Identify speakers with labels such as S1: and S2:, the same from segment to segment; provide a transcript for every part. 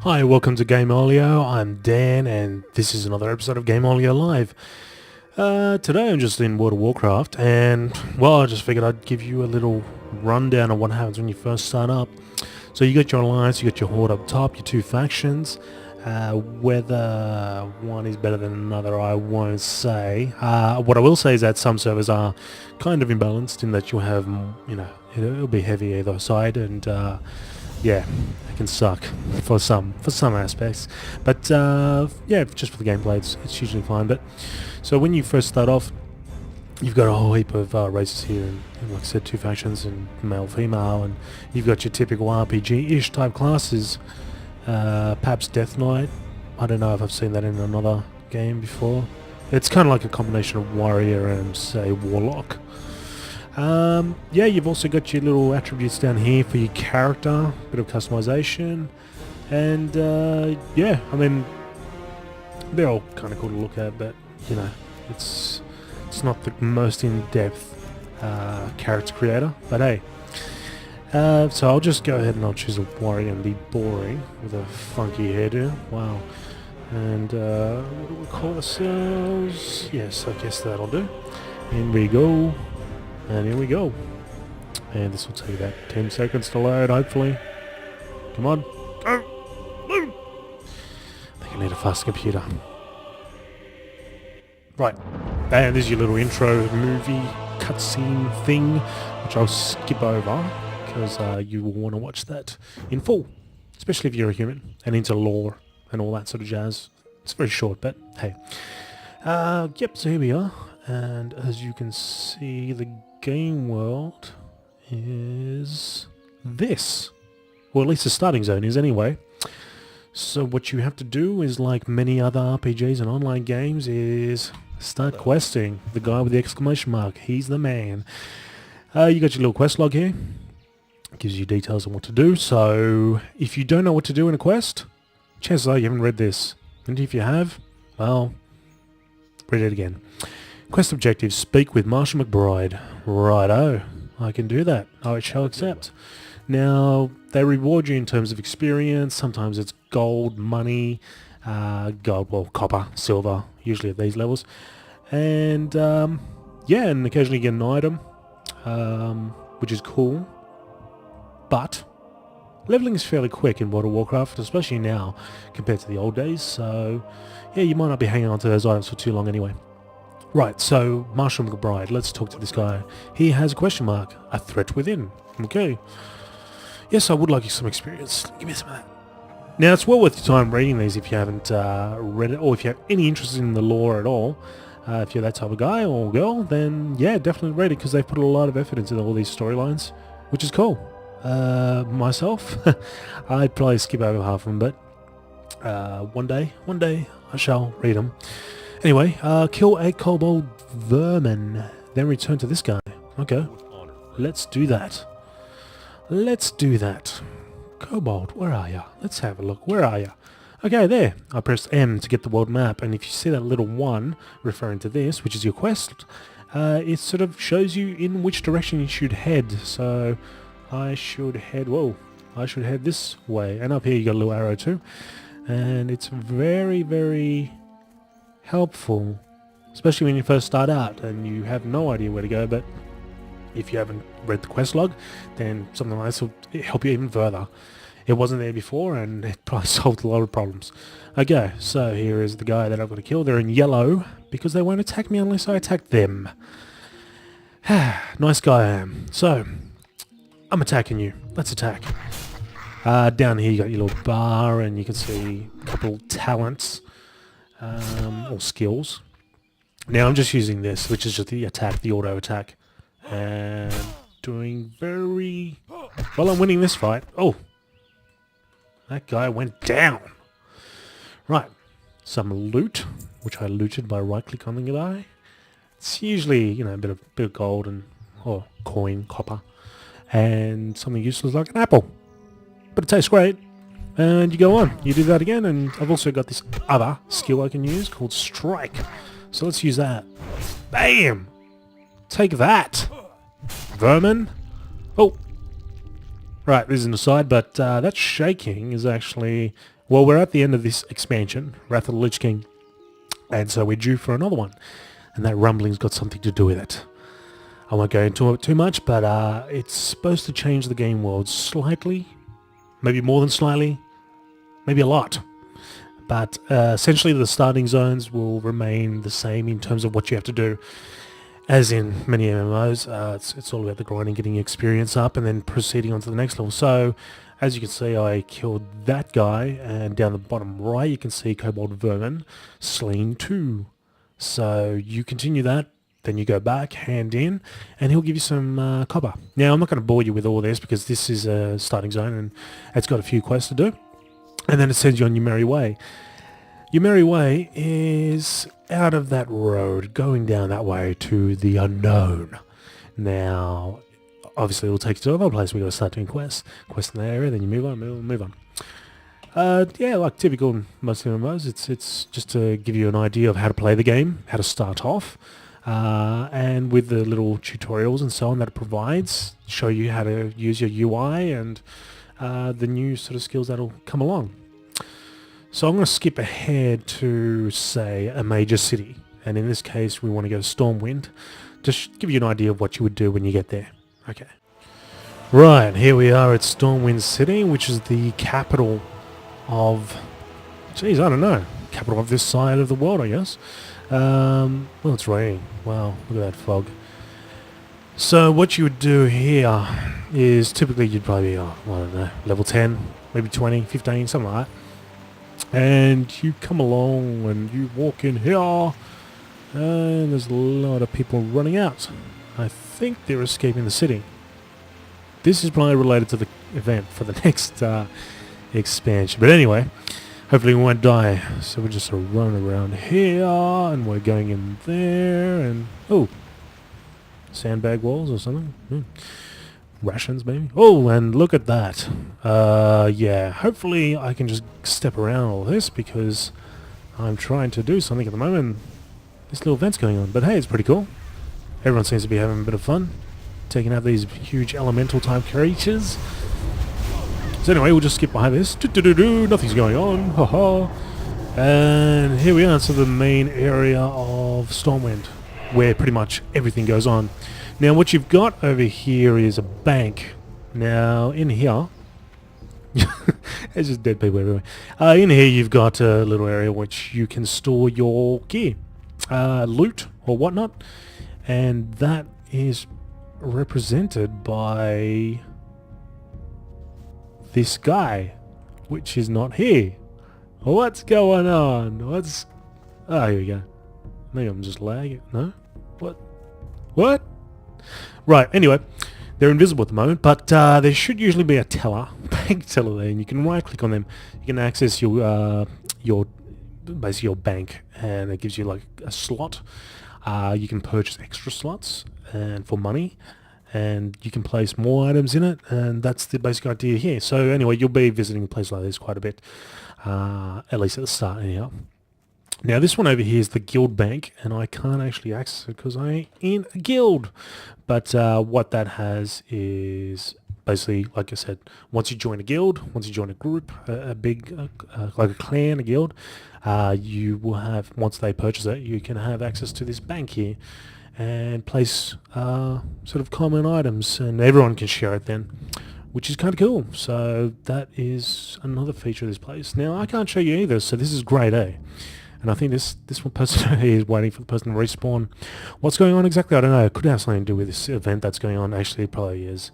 S1: Hi, welcome to Gameolio. I'm Dan, and this is another episode of Gameolio Live. Today I'm just in World of Warcraft, and, well, I just figured I'd give you a little rundown of what happens when you first start up. So you got your alliance, you got your horde up top, your two factions. Whether one is better than another, I won't say. What I will say is that some servers are kind of imbalanced in that you'll have, it'll be heavy either side, and yeah, it can suck for some aspects. But yeah, just for the gameplay, it's usually fine. But so when you first start off, you've got a whole heap of races here, and like I said, two factions and male, female, and you've got your typical RPG-ish type classes. Perhaps Death Knight. I don't know if I've seen that in another game before. It's kind of like a combination of warrior and, say, warlock. Yeah, you've also got your little attributes down here for your character, bit of customization, and yeah, I mean, they're all kind of cool to look at, but you know, it's not the most in-depth character creator, but hey. So I'll just go ahead and I'll choose a warrior and be boring with a funky hairdo. Wow. And what do we call ourselves? Yes, I guess that'll do. In we go. And here we go. And this will take about 10 seconds to load, hopefully. Come on. Go! Load! I think I need a fast computer. Right. And there's your little intro movie cutscene thing, which I'll skip over, because you will want to watch that in full. Especially if you're a human and into lore and all that sort of jazz. It's very short, but hey. Yep, so here we are. And as you can see, the game world is this. Well, at least the starting zone is anyway. So what you have to do is, like many other RPGs and online games, is start questing. The guy with the exclamation mark, he's the man. You got your little quest log here. It gives you details on what to do. So if you don't know what to do in a quest, chances are you haven't read this. And if you have, well, read it again. Quest objectives, speak with Marshal McBride. Righto, I can do that. I shall accept. Now, they reward you in terms of experience. Sometimes it's gold, money, copper, silver, usually at these levels. And, yeah, and occasionally you get an item, which is cool. But leveling is fairly quick in World of Warcraft, especially now compared to the old days. So, yeah, you might not be hanging on to those items for too long anyway. Right, so Marshal McBride, let's talk to this guy. He has a question mark, a threat within. Okay. Yes, I would like some experience. Give me some of that. Now, it's well worth your time reading these if you haven't read it, or if you have any interest in the lore at all. If you're that type of guy or girl, then yeah, definitely read it, because they've put a lot of effort into all these storylines, which is cool. Myself, I'd probably skip over half of them, but one day I shall read them. Anyway, kill 8 kobold vermin, then return to this guy. Okay, let's do that. Let's do that. Kobold, where are ya? Let's have a look. Where are ya? Okay, there. I pressed M to get the world map, and if you see that little 1 referring to this, which is your quest, it sort of shows you in which direction you should head. So I should head this way. And up here you got a little arrow too. And it's very, very helpful, especially when you first start out and you have no idea where to go. But if you haven't read the quest log, then something like this will help you even further. It wasn't there before, and it probably solved a lot of problems. Okay, so here is the guy that I've got to kill. They're in yellow because they won't attack me unless I attack them. Nice guy I am. So I'm attacking you. Let's attack. Down here you got your little bar, and you can see a couple talents. Or skills. Now I'm just using this, which is just the attack, the auto attack, and doing very well. I'm winning this fight. Oh, that guy went down. Right, some loot, which I looted by right click on the guy. It's usually, a bit of gold and or coin, copper, and something useless like an apple, but it tastes great. And you go on, you do that again, and I've also got this other skill I can use called Strike. So let's use that. Bam! Take that, vermin. Oh, right, this is an aside, but that shaking is actually Well, we're at the end of this expansion, Wrath of the Lich King, and so we're due for another one, and that rumbling's got something to do with it. I won't go into it too much, but it's supposed to change the game world slightly, maybe more than slightly, maybe a lot. But essentially the starting zones will remain the same in terms of what you have to do. As in many MMOs, it's all about the grinding, getting experience up, and then proceeding on to the next level. So, as you can see, I killed that guy, and down the bottom right you can see Kobold Vermin, slain 2. So you continue that, then you go back, hand in, and he'll give you some copper. Now, I'm not going to bore you with all this because this is a starting zone and it's got a few quests to do. And then it sends you on your merry way. Your merry way is out of that road, going down that way to the unknown. Now, obviously it'll take you to another place. We've got to start doing quests. Quests in that area, then you move on. Yeah, like typical in most MMOs, it's just to give you an idea of how to play the game, how to start off. And with the little tutorials and so on that it provides, show you how to use your UI and the new sort of skills that'll come along. So I'm going to skip ahead to, say, a major city. And in this case, we want to go to Stormwind. Just give you an idea of what you would do when you get there. Okay. Right, here we are at Stormwind City, which is the capital of... Geez, I don't know. Capital of this side of the world, I guess. Well, it's raining. Wow, look at that fog. So what you would do here is typically you'd probably be, I don't know, level 10, maybe 20, 15, something like that. And you come along and you walk in here and there's a lot of people running out. I think they're escaping the city. This is probably related to the event for the next expansion. But anyway, hopefully we won't die. So we're just sort of running around here and we're going in there and... Oh! Sandbag walls or something. Rations maybe. Oh, and look at that. Yeah, hopefully I can just step around all this because I'm trying to do something at the moment. This little event's going on, but hey, it's pretty cool. Everyone seems to be having a bit of fun, taking out these huge elemental type creatures. So anyway, we'll just skip behind this. Nothing's going on. Haha. And here we are to the main area of Stormwind, where pretty much everything goes on. Now what you've got over here is a bank. Now in here, there's just dead people everywhere. In here you've got a little area which you can store your gear, loot or whatnot, and that is represented by this guy, which is not here. What's going on? What's... Oh, here we go. Maybe I'm just lagging. No? What? Right, anyway, they're invisible at the moment, but there should usually be a teller, bank teller there, and you can right-click on them. You can access your basically your bank, and it gives you like a slot. You can purchase extra slots and for money, and you can place more items in it, and that's the basic idea here. So anyway, you'll be visiting a place like this quite a bit, at least at the start anyhow. Now this one over here is the guild bank, and I can't actually access it because I ain't in a guild. But what that has is basically, like I said, once you join a guild, once you join a group, a big, like a clan, a guild, you will have, once they purchase it, you can have access to this bank here and place sort of common items, and everyone can share it then, which is kind of cool. So that is another feature of this place. Now I can't show you either, so this is grade A. And I think this one person is waiting for the person to respawn. What's going on exactly? I don't know. It could have something to do with this event that's going on. Actually, it probably is.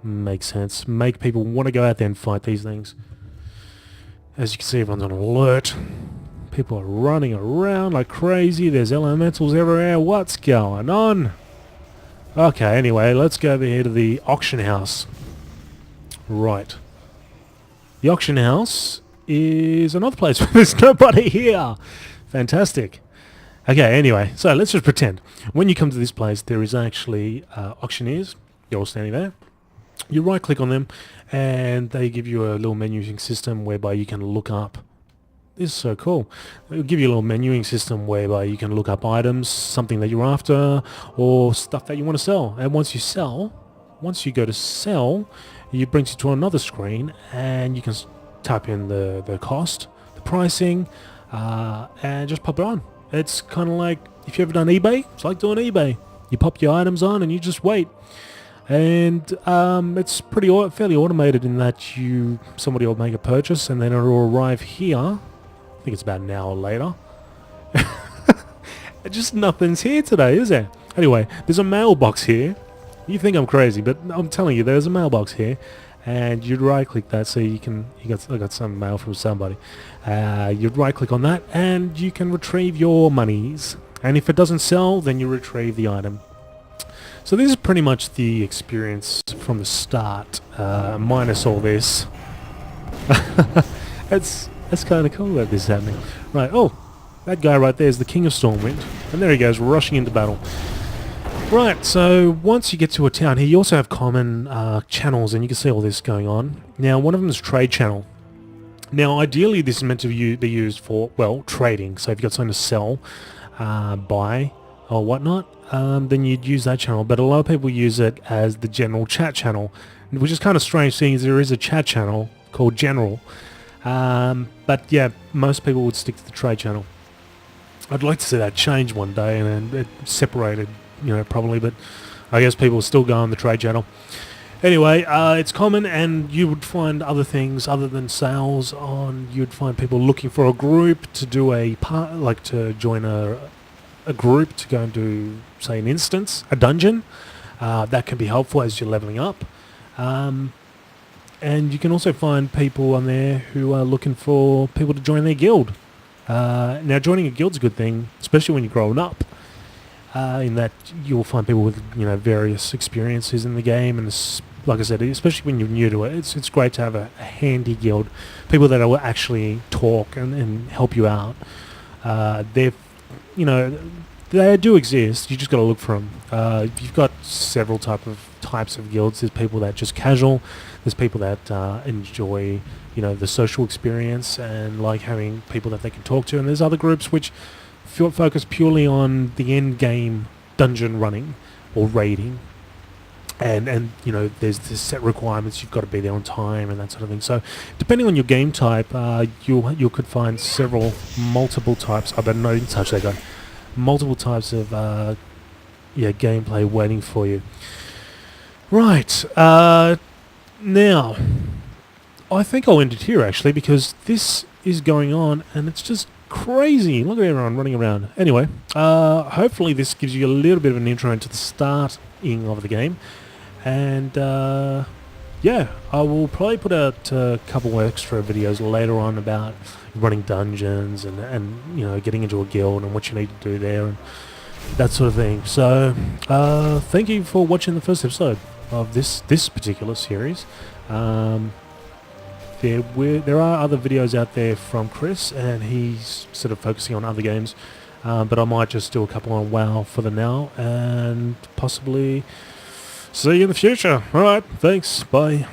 S1: Makes sense. Make people want to go out there and fight these things. As you can see, everyone's on alert. People are running around like crazy. There's elementals everywhere. What's going on? Okay, anyway, let's go over here to the auction house. Right. The auction house is another place where there's nobody here. Fantastic. Okay, anyway, so let's just pretend. When you come to this place, there is actually auctioneers. You're all standing there. You right-click on them, and they give you a little menuing system whereby you can look up. This is so cool. It'll give you a little menuing system whereby you can look up items, something that you're after, or stuff that you want to sell. And once you go to sell, it brings you to another screen, and you can type in the cost, the pricing, and just pop it on. It's kind of like, if you've ever done eBay, it's like doing eBay. You pop your items on and you just wait. And it's fairly automated in that somebody will make a purchase and then it'll arrive here. I think it's about an hour later. Just nothing's here today, is there? Anyway, there's a mailbox here. You think I'm crazy, but I'm telling you, there's a mailbox here. And you'd right-click that, so I got some mail from somebody. You'd right-click on that, and you can retrieve your monies. And if it doesn't sell, then you retrieve the item. So this is pretty much the experience from the start, minus all this. That's kind of cool that this is happening. Right, oh, that guy right there is the King of Stormwind. And there he goes, rushing into battle. Right, so once you get to a town here, you also have common channels, and you can see all this going on. Now, one of them is trade channel. Now, ideally, this is meant to be used for, well, trading. So if you've got something to sell, buy, or whatnot, then you'd use that channel. But a lot of people use it as the general chat channel, which is kind of strange, seeing as there is a chat channel called general. But yeah, most people would stick to the trade channel. I'd like to see that change one day and it separated, probably, but I guess people still go on the trade channel. Anyway, it's common, and you would find other things other than sales on. You'd find people looking for a group to do to join a group to go and do, say, an instance, a dungeon. That can be helpful as you're leveling up. And you can also find people on there who are looking for people to join their guild. Now, joining a guild's a good thing, especially when you're growing up, in that you'll find people with various experiences in the game, and like I said, especially when you're new to it, it's great to have a handy guild, people that will actually talk and help you out. They do exist. You just got to look for them. You've got several types of guilds. There's people that just casual. There's people that enjoy the social experience and like having people that they can talk to. And there's other groups which focus purely on the end game dungeon running or raiding. And there's set requirements. You've got to be there on time and that sort of thing. So depending on your game type, you could find multiple types. I better not even touch that guy. Multiple types of gameplay waiting for you. Right. Now, I think I'll end it here actually, because this is going on and it's just crazy. Look at everyone running around. Anyway, hopefully this gives you a little bit of an intro into the starting of the game. And I will probably put out a couple extra videos later on about running dungeons and getting into a guild and what you need to do there and that sort of thing. So thank you for watching the first episode of this particular series. There are other videos out there from Chris, and he's sort of focusing on other games, but I might just do a couple on WoW for the now, and possibly see you in the future. Alright, thanks, bye.